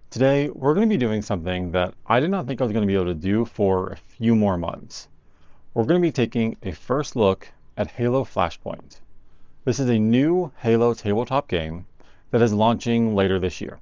Today, we're going to be doing something that I did not think I was going to be able to do for a few more months. We're going to be taking a first look at Halo Flashpoint. This is a new Halo tabletop game that is launching later this year.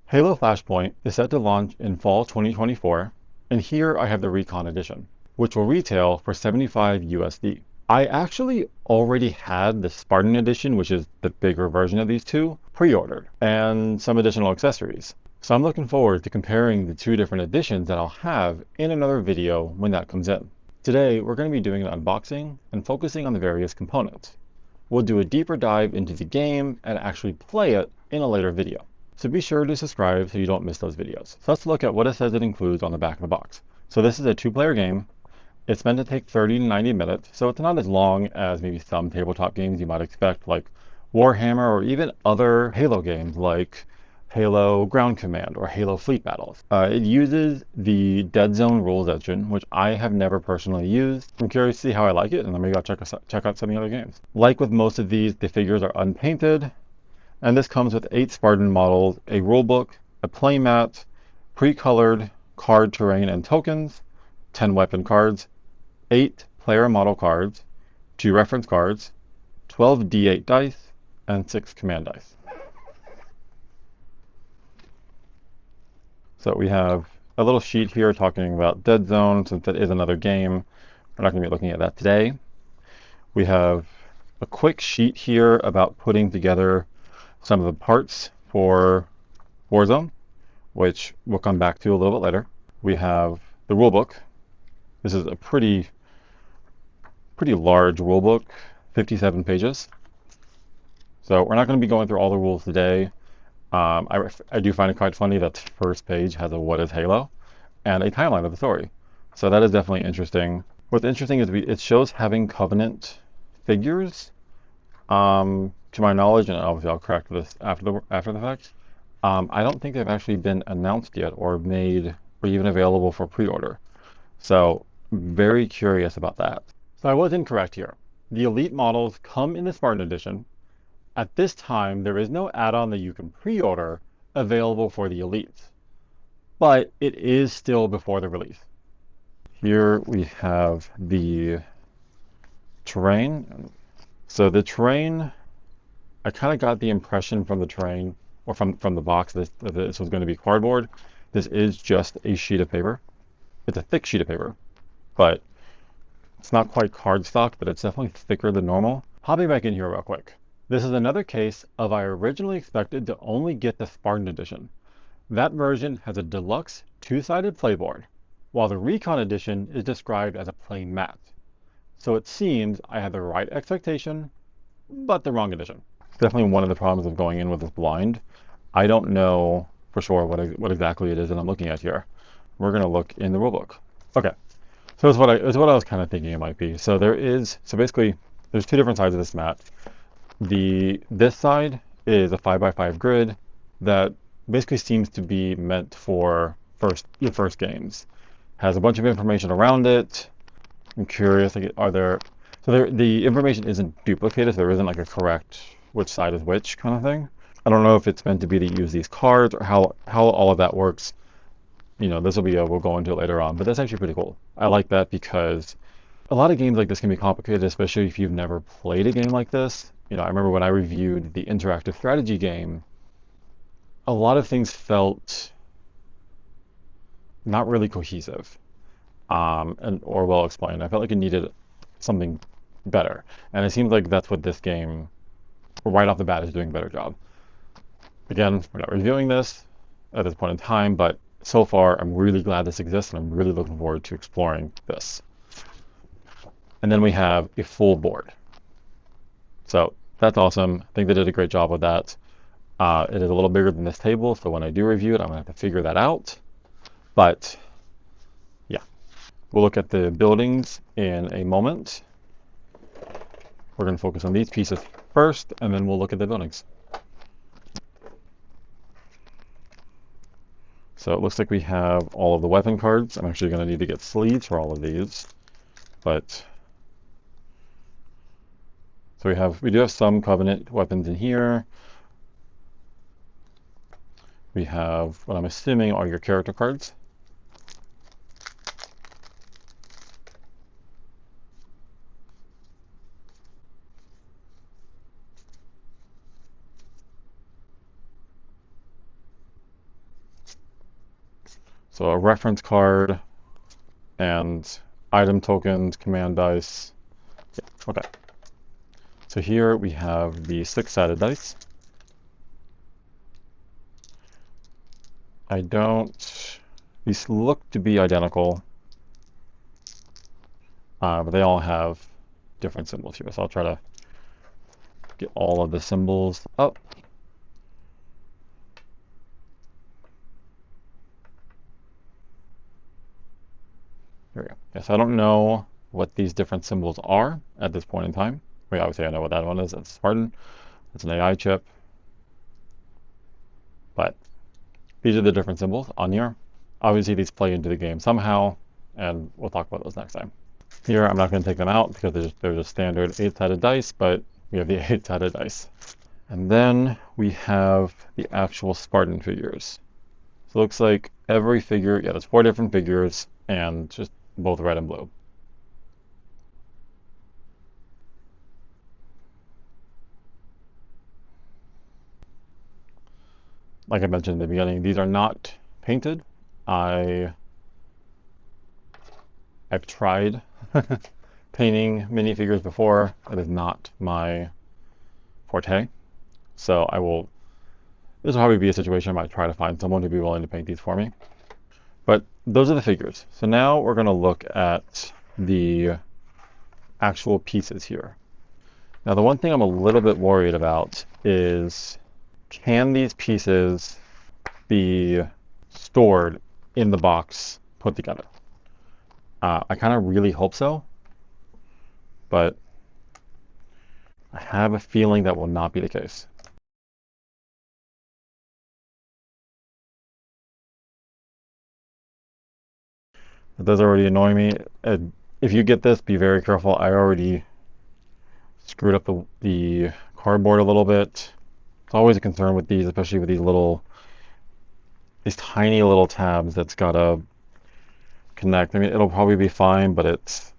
Halo Flashpoint is set to launch in fall 2024, and here I have the Recon Edition, which will retail for 75 USD. I actually already had the Spartan edition, which is the bigger version of these two, pre-ordered, and some additional accessories. So I'm looking forward to comparing the two different editions that I'll have in another video when that comes in. Today, we're going to be doing an unboxing and focusing on the various components. We'll do a deeper dive into the game and actually play it in a later video. So be sure to subscribe so you don't miss those videos. So let's look at what it says it includes on the back of the box. So this is a two-player game. It's meant to take 30 to 90 minutes, so it's not as long as maybe some tabletop games you might expect, like Warhammer or even other Halo games like Halo Ground Command or Halo Fleet Battles. It uses the Dead Zone rules engine, which I have never personally used. I'm curious to see how I like it, and then maybe I'll check out some of the other games. Like with most of these, the figures are unpainted, and this comes with 8 Spartan models, a rulebook, a playmat, pre-colored card terrain and tokens, 10 weapon cards, 8 player model cards, 2 reference cards, 12 D8 dice, and 6 command dice. So we have a little sheet here talking about Dead Zone, since that is another game. We're not going to be looking at that today. We have a quick sheet here about putting together some of the parts for Warzone, which we'll come back to a little bit later. We have the rulebook. This is a pretty large rulebook, 57 pages. So we're not going to be going through all the rules today. I do find it quite funny that the first page has a what is Halo and a timeline of the story. So that is definitely interesting. What's interesting is it shows having Covenant figures. To my knowledge, and obviously I'll correct this after the fact, I don't think they've actually been announced yet or made or even available for pre-order. So very curious about that. So I was incorrect here. The Elite models come in the Spartan Edition. At this time, there is no add-on that you can pre-order available for the Elites, but it is still before the release. Here we have the terrain. So the terrain, I kind of got the impression from the terrain, or from the box, that this was going to be cardboard. This is just a sheet of paper. It's a thick sheet of paper, but it's not quite cardstock, but it's definitely thicker than normal. Hopping back in here real quick. This is another case of I originally expected to only get the Spartan Edition. That version has a deluxe 2-sided playboard, while the Recon Edition is described as a plain mat. So it seems I had the right expectation, but the wrong edition. Definitely one of the problems of going in with this blind. I don't know for sure what exactly it is that I'm looking at here. We're going to look in the rulebook. Okay. So it's what I was kind of thinking it might be. So basically there's 2 different sides of this mat. This side is a 5x5 grid that basically seems to be meant for your first games. Has a bunch of information around it. I'm curious, like, the information isn't duplicated, so there isn't like a correct which side is which kind of thing. I don't know if it's meant to be to use these cards or how all of that works. We'll go into it later on, but that's actually pretty cool. I like that because a lot of games like this can be complicated, especially if you've never played a game like this. I remember when I reviewed the interactive strategy game, a lot of things felt not really cohesive, or well explained. I felt like it needed something better, and it seems like that's what this game, right off the bat, is doing a better job. Again, we're not reviewing this at this point in time, but so far, I'm really glad this exists, and I'm really looking forward to exploring this. And then we have a full board. So that's awesome. I think they did a great job with that. It is a little bigger than this table, so when I do review it, I'm going to have to figure that out. But yeah, we'll look at the buildings in a moment. We're going to focus on these pieces first, and then we'll look at the buildings. So it looks like we have all of the weapon cards. I'm actually going to need to get sleeves for all of these, but so we do have some Covenant weapons in here. we have what I'm assuming are your character cards. So a reference card and item tokens, command dice. Yeah, okay. So here we have the 6-sided dice. These look to be identical, but they all have different symbols here. So I'll try to get all of the symbols up. There we go. Yes, I don't know what these different symbols are at this point in time. Wait, obviously I know what that one is. That's Spartan. That's an AI chip. But these are the different symbols on here. Obviously these play into the game somehow, and we'll talk about those next time. Here I'm not going to take them out because they're just standard 8-sided dice, but we have the 8-sided dice. And then we have the actual Spartan figures. So it looks like every figure, yeah, there's 4 different figures, and just both red and blue. Like I mentioned in the beginning, these are not painted. I've tried painting minifigures before. It is not my forte. So this will probably be a situation I might try to find someone to be willing to paint these for me. But those are the figures. So now we're going to look at the actual pieces here. Now the one thing I'm a little bit worried about is, can these pieces be stored in the box put together? I kind of really hope so, but I have a feeling that will not be the case. It does already annoy me. If you get this, be very careful. I already screwed up the cardboard a little bit. It's always a concern with these, especially with these tiny little tabs that's gotta connect. I mean, it'll probably be fine, but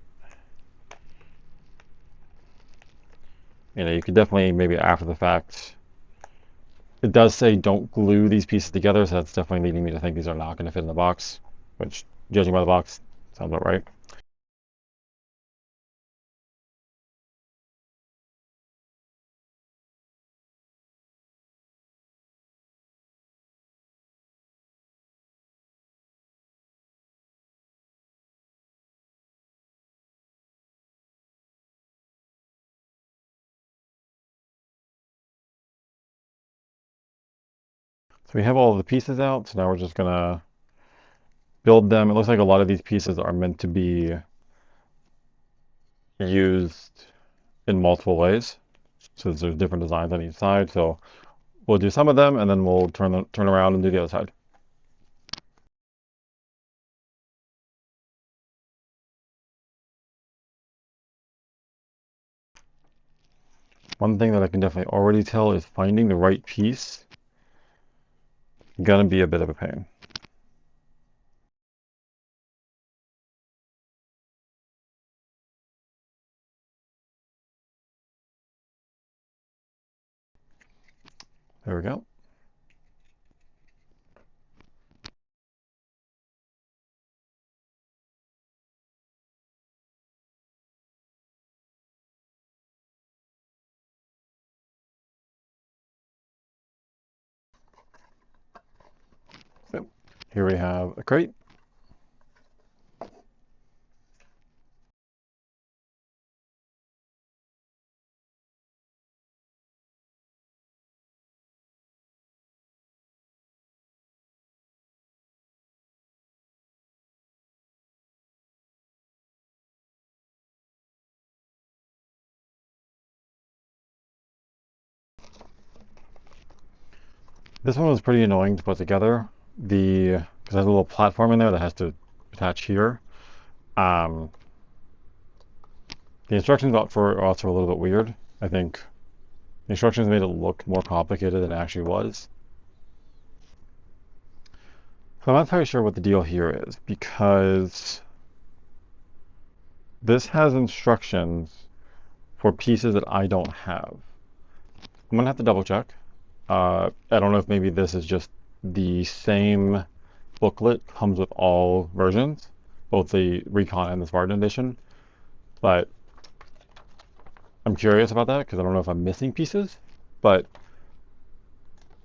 you could definitely, maybe after the fact. It does say don't glue these pieces together, so that's definitely leading me to think these are not going to fit in the box, which, judging by the box, sounds about right. So we have all of the pieces out, so now we're just going to build them. It looks like a lot of these pieces are meant to be used in multiple ways. So there's different designs on each side. So we'll do some of them, and then we'll turn around and do the other side. One thing that I can definitely already tell is finding the right piece is gonna be a bit of a pain. There we go. So here we have a crate. This one was pretty annoying to put together. Because there's a little platform in there that has to attach here. The instructions for us are a little bit weird. I think the instructions made it look more complicated than it actually was. So I'm not entirely sure what the deal here is, because this has instructions for pieces that I don't have. I'm gonna have to double check. I don't know if maybe this is just the same booklet comes with all versions, both the Recon and the Spartan edition, but I'm curious about that because I don't know if I'm missing pieces, but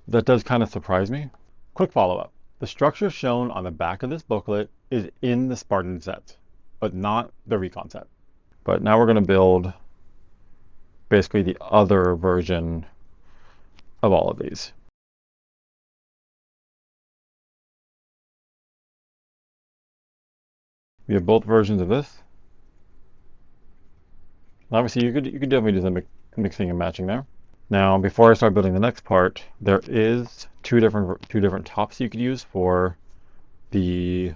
that does kind of surprise me. Quick follow-up. The structure shown on the back of this booklet is in the Spartan set, but not the Recon set. But now we're going to build basically the other version of all of these. We have both versions of this. Obviously, you could definitely do some mixing and matching there. Now, before I start building the next part, there is two different tops you could use for the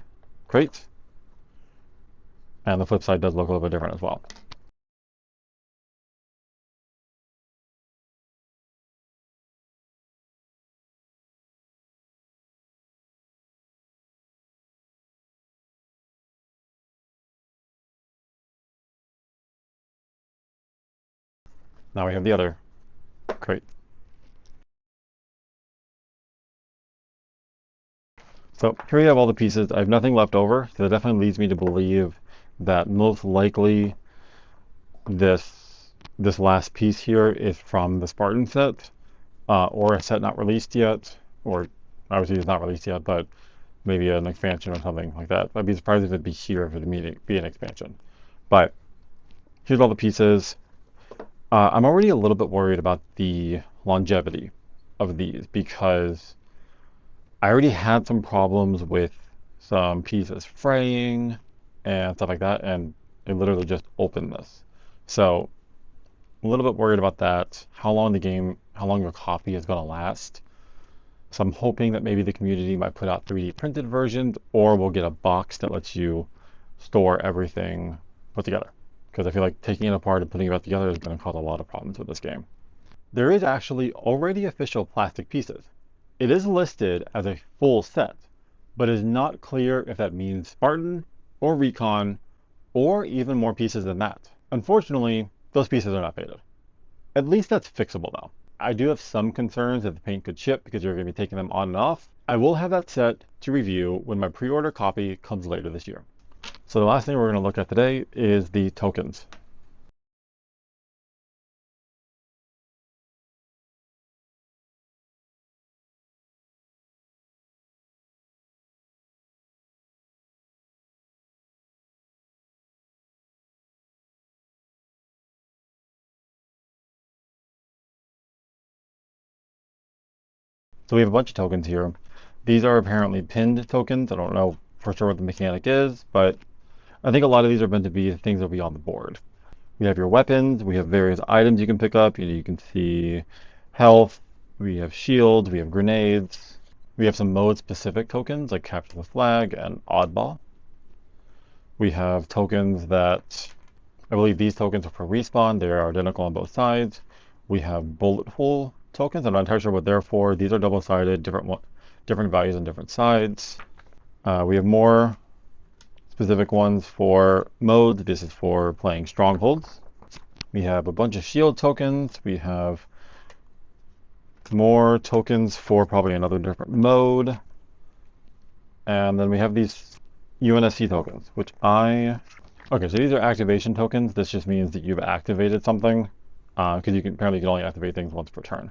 crates, and the flip side does look a little bit different as well. Now we have the other crate. So here we have all the pieces. I have nothing left over, so that definitely leads me to believe that most likely this last piece here is from the Spartan set, or a set not released yet, or obviously it's not released yet, but maybe an expansion or something like that. I'd be surprised if it'd be here if it'd be an expansion. But here's all the pieces. I'm already a little bit worried about the longevity of these because I already had some problems with some pieces fraying and stuff like that, and it literally just opened this. So I'm a little bit worried about that, how long your copy is going to last. So I'm hoping that maybe the community might put out 3D printed versions, or we'll get a box that lets you store everything put together. Because I feel like taking it apart and putting it back together is going to cause a lot of problems with this game. There is actually already official plastic pieces. It is listed as a full set, but it is not clear if that means Spartan or Recon or even more pieces than that. Unfortunately, those pieces are not faded. At least that's fixable though. I do have some concerns that the paint could chip because you're going to be taking them on and off. I will have that set to review when my pre-order copy comes later this year. So the last thing we're going to look at today is the tokens. So we have a bunch of tokens here. These are apparently pinned tokens. I don't know for sure what the mechanic is, but I think a lot of these are meant to be things that will be on the board. We have your weapons, we have various items you can pick up. You can see health, we have shields, we have grenades. We have some mode-specific tokens like Capture the Flag and Oddball. We have tokens that, I believe these tokens are for respawn. They are identical on both sides. We have bullet hole tokens. I'm not entirely sure what they're for. These are double-sided, different values on different sides. We have more specific ones for modes. This is for playing strongholds. We have a bunch of shield tokens. We have more tokens for probably another different mode. And then we have these UNSC tokens, which okay, so these are activation tokens. This just means that you've activated something, because apparently you can only activate things once per turn.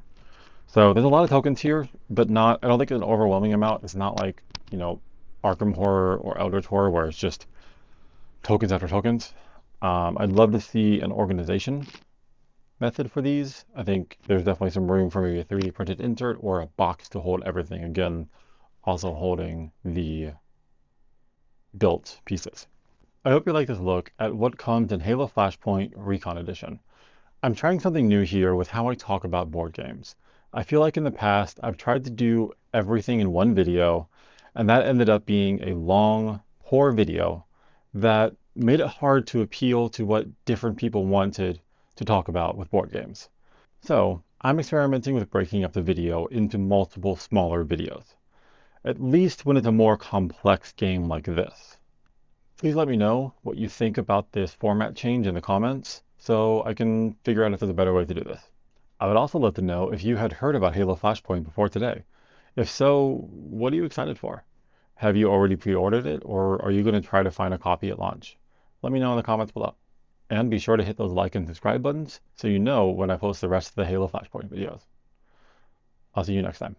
So there's a lot of tokens here, but I don't think it's an overwhelming amount. It's not like, Arkham Horror or Eldritch Horror where it's just tokens after tokens. I'd love to see an organization method for these. I think there's definitely some room for maybe a 3D printed insert or a box to hold everything. Again, also holding the built pieces. I hope you like this look at what comes in Halo Flashpoint Recon Edition. I'm trying something new here with how I talk about board games. I feel like in the past I've tried to do everything in one video, and that ended up being a long, poor video that made it hard to appeal to what different people wanted to talk about with board games. So I'm experimenting with breaking up the video into multiple smaller videos. at least when it's a more complex game like this. Please let me know what you think about this format change in the comments so I can figure out if there's a better way to do this. I would also love to know if you had heard about Halo Flashpoint before today. If so, what are you excited for? Have you already pre-ordered it, or are you going to try to find a copy at launch? Let me know in the comments below. And be sure to hit those like and subscribe buttons so you know when I post the rest of the Halo Flashpoint videos. I'll see you next time.